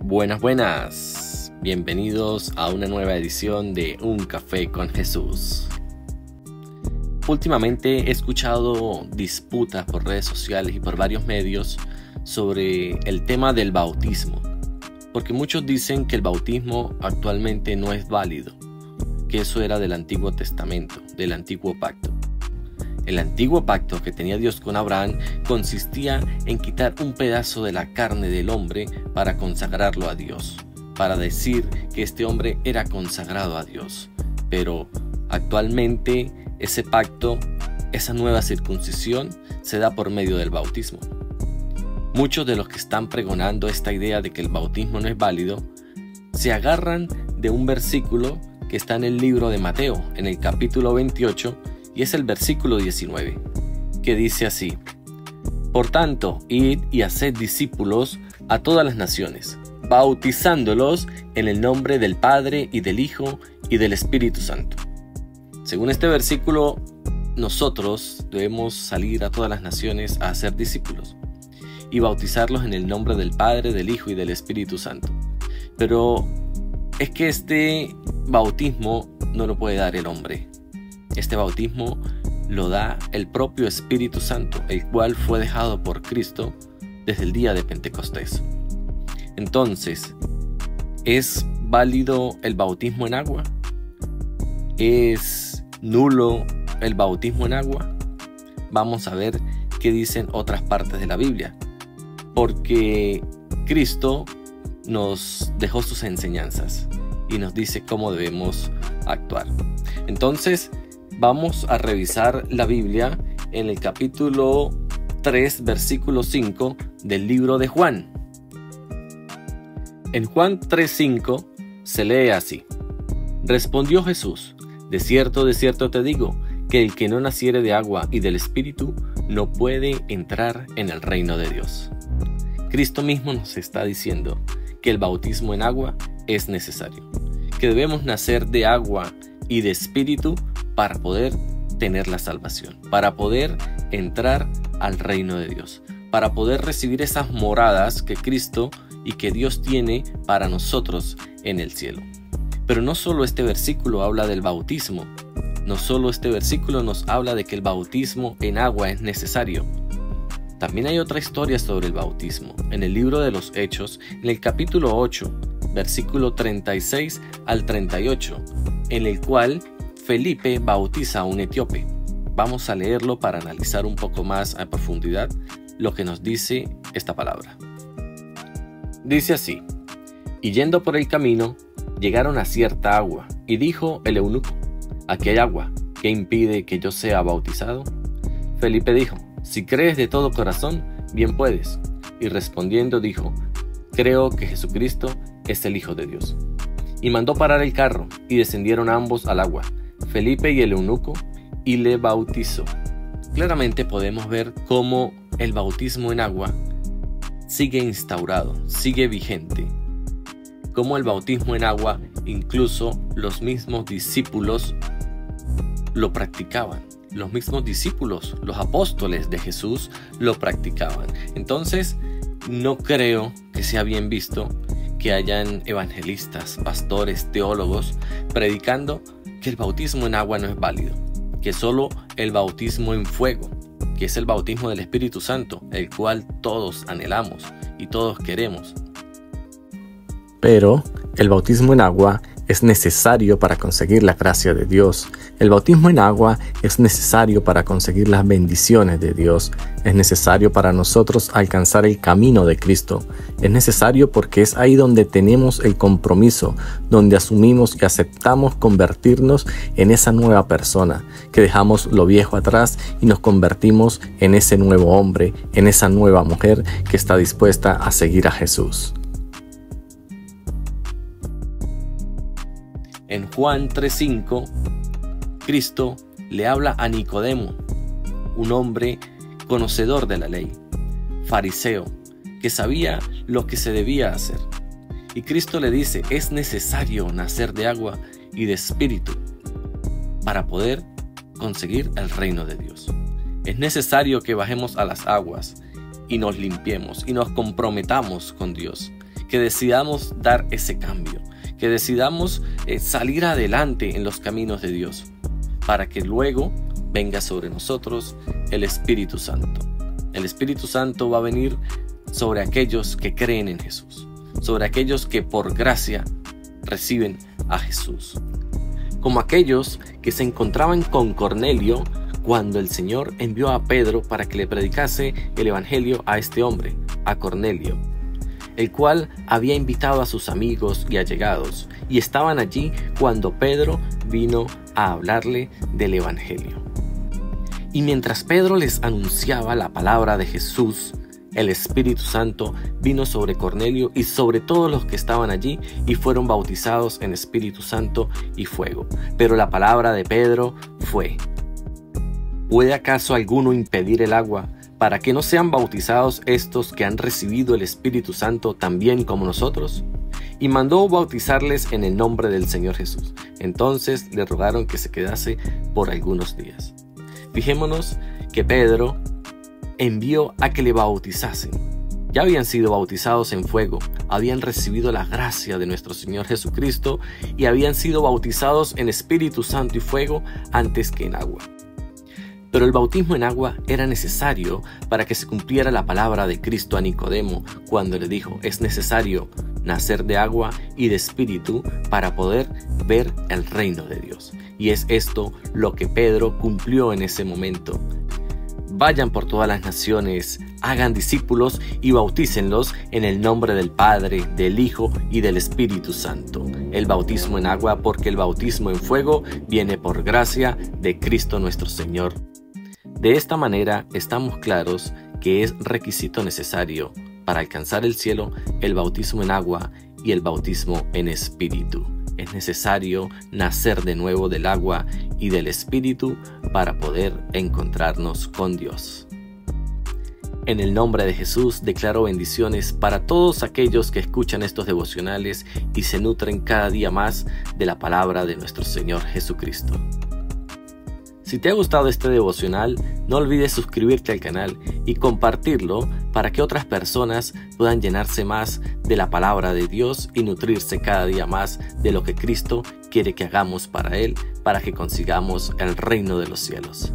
Buenas, buenas. Bienvenidos a una nueva edición de Un Café con Jesús. Últimamente he escuchado disputas por redes sociales y por varios medios sobre el tema del bautismo, porque muchos dicen que el bautismo actualmente no es válido, que eso era del Antiguo Testamento, del Antiguo Pacto. El Antiguo Pacto que tenía Dios con Abraham consistía en quitar un pedazo de la carne del hombre para consagrarlo a Dios, para decir que este hombre era consagrado a Dios. Pero actualmente ese pacto, esa nueva circuncisión, se da por medio del bautismo. Muchos de los que están pregonando esta idea de que el bautismo no es válido, se agarran de un versículo que está en el libro de Mateo, en el capítulo 28, y es el versículo 19, que dice así: Por tanto, id y haced discípulos a todas las naciones, bautizándolos en el nombre del Padre y del Hijo y del Espíritu Santo. Según este versículo, nosotros debemos salir a todas las naciones a hacer discípulos y bautizarlos en el nombre del Padre, del Hijo y del Espíritu Santo. Pero es que este bautismo no lo puede dar el hombre. Este bautismo lo da el propio Espíritu Santo, el cual fue dejado por Cristo desde el día de Pentecostés. Entonces, ¿es válido el bautismo en agua? ¿Es nulo el bautismo en agua? Vamos a ver qué dicen otras partes de la Biblia, porque Cristo nos dejó sus enseñanzas y nos dice cómo debemos actuar. Entonces, vamos a revisar la Biblia en el capítulo 3, versículo 5 del libro de Juan. En Juan 3:5 se lee así: Respondió Jesús: de cierto te digo, que el que no naciere de agua y del Espíritu no puede entrar en el reino de Dios. Cristo mismo nos está diciendo que el bautismo en agua es necesario, que debemos nacer de agua y de Espíritu para poder tener la salvación, para poder entrar al reino de Dios, para poder recibir esas moradas que Cristo y que Dios tiene para nosotros en el cielo. Pero no solo este versículo habla del bautismo, no solo este versículo nos habla de que el bautismo en agua es necesario. También hay otra historia sobre el bautismo, en el libro de los Hechos, en el capítulo 8, versículo 36 al 38, en el cual Felipe bautiza a un etíope. Vamos a leerlo para analizar un poco más a profundidad lo que nos dice esta palabra. Dice así: Y yendo por el camino, llegaron a cierta agua, y dijo el eunuco: Aquí hay agua, ¿qué impide que yo sea bautizado? Felipe dijo: Si crees de todo corazón, bien puedes. Y respondiendo dijo: Creo que Jesucristo es el Hijo de Dios. Y mandó parar el carro, y descendieron ambos al agua, Felipe y el eunuco, y le bautizó. Claramente podemos ver cómo el bautismo en agua sigue instaurado, sigue vigente. Cómo el bautismo en agua, incluso los mismos discípulos lo practicaban. Los mismos discípulos, los apóstoles de Jesús, lo practicaban. Entonces, no creo que sea bien visto que hayan evangelistas, pastores, teólogos predicando que el bautismo en agua no es válido, que solo el bautismo en fuego, que es el bautismo del Espíritu Santo, el cual todos anhelamos y todos queremos. Pero el bautismo en agua es necesario para conseguir la gracia de Dios. El bautismo en agua es necesario para conseguir las bendiciones de Dios. Es necesario para nosotros alcanzar el camino de Cristo. Es necesario porque es ahí donde tenemos el compromiso, donde asumimos y aceptamos convertirnos en esa nueva persona, que dejamos lo viejo atrás y nos convertimos en ese nuevo hombre, en esa nueva mujer que está dispuesta a seguir a Jesús. En Juan 3:5, Cristo le habla a Nicodemo, un hombre conocedor de la ley, fariseo, que sabía lo que se debía hacer. Y Cristo le dice: es necesario nacer de agua y de Espíritu para poder conseguir el reino de Dios. Es necesario que bajemos a las aguas y nos limpiemos y nos comprometamos con Dios, que decidamos dar ese cambio, que decidamos salir adelante en los caminos de Dios, para que luego venga sobre nosotros el Espíritu Santo. El Espíritu Santo va a venir sobre aquellos que creen en Jesús, sobre aquellos que por gracia reciben a Jesús, como aquellos que se encontraban con Cornelio cuando el Señor envió a Pedro para que le predicase el Evangelio a este hombre, a Cornelio, el cual había invitado a sus amigos y allegados, y estaban allí cuando Pedro vino a hablarle del Evangelio. Y mientras Pedro les anunciaba la palabra de Jesús, el Espíritu Santo vino sobre Cornelio y sobre todos los que estaban allí y fueron bautizados en Espíritu Santo y fuego. Pero la palabra de Pedro fue: ¿puede acaso alguno impedir el agua para que no sean bautizados estos que han recibido el Espíritu Santo también como nosotros? Y mandó bautizarles en el nombre del Señor Jesús. Entonces le rogaron que se quedase por algunos días. Fijémonos que Pedro envió a que le bautizasen. Ya habían sido bautizados en fuego, habían recibido la gracia de nuestro Señor Jesucristo y habían sido bautizados en Espíritu Santo y fuego antes que en agua. Pero el bautismo en agua era necesario para que se cumpliera la palabra de Cristo a Nicodemo cuando le dijo: es necesario nacer de agua y de espíritu para poder ver el reino de Dios. Y es esto lo que Pedro cumplió en ese momento. Vayan por todas las naciones, hagan discípulos y bautícenlos en el nombre del Padre, del Hijo y del Espíritu Santo. El bautismo en agua, porque el bautismo en fuego viene por gracia de Cristo nuestro Señor. De esta manera estamos claros que es requisito necesario para alcanzar el cielo el bautismo en agua y el bautismo en espíritu. Es necesario nacer de nuevo del agua y del espíritu para poder encontrarnos con Dios. En el nombre de Jesús declaro bendiciones para todos aquellos que escuchan estos devocionales y se nutren cada día más de la palabra de nuestro Señor Jesucristo. Si te ha gustado este devocional, no olvides suscribirte al canal y compartirlo para que otras personas puedan llenarse más de la palabra de Dios y nutrirse cada día más de lo que Cristo quiere que hagamos para Él, para que consigamos el reino de los cielos.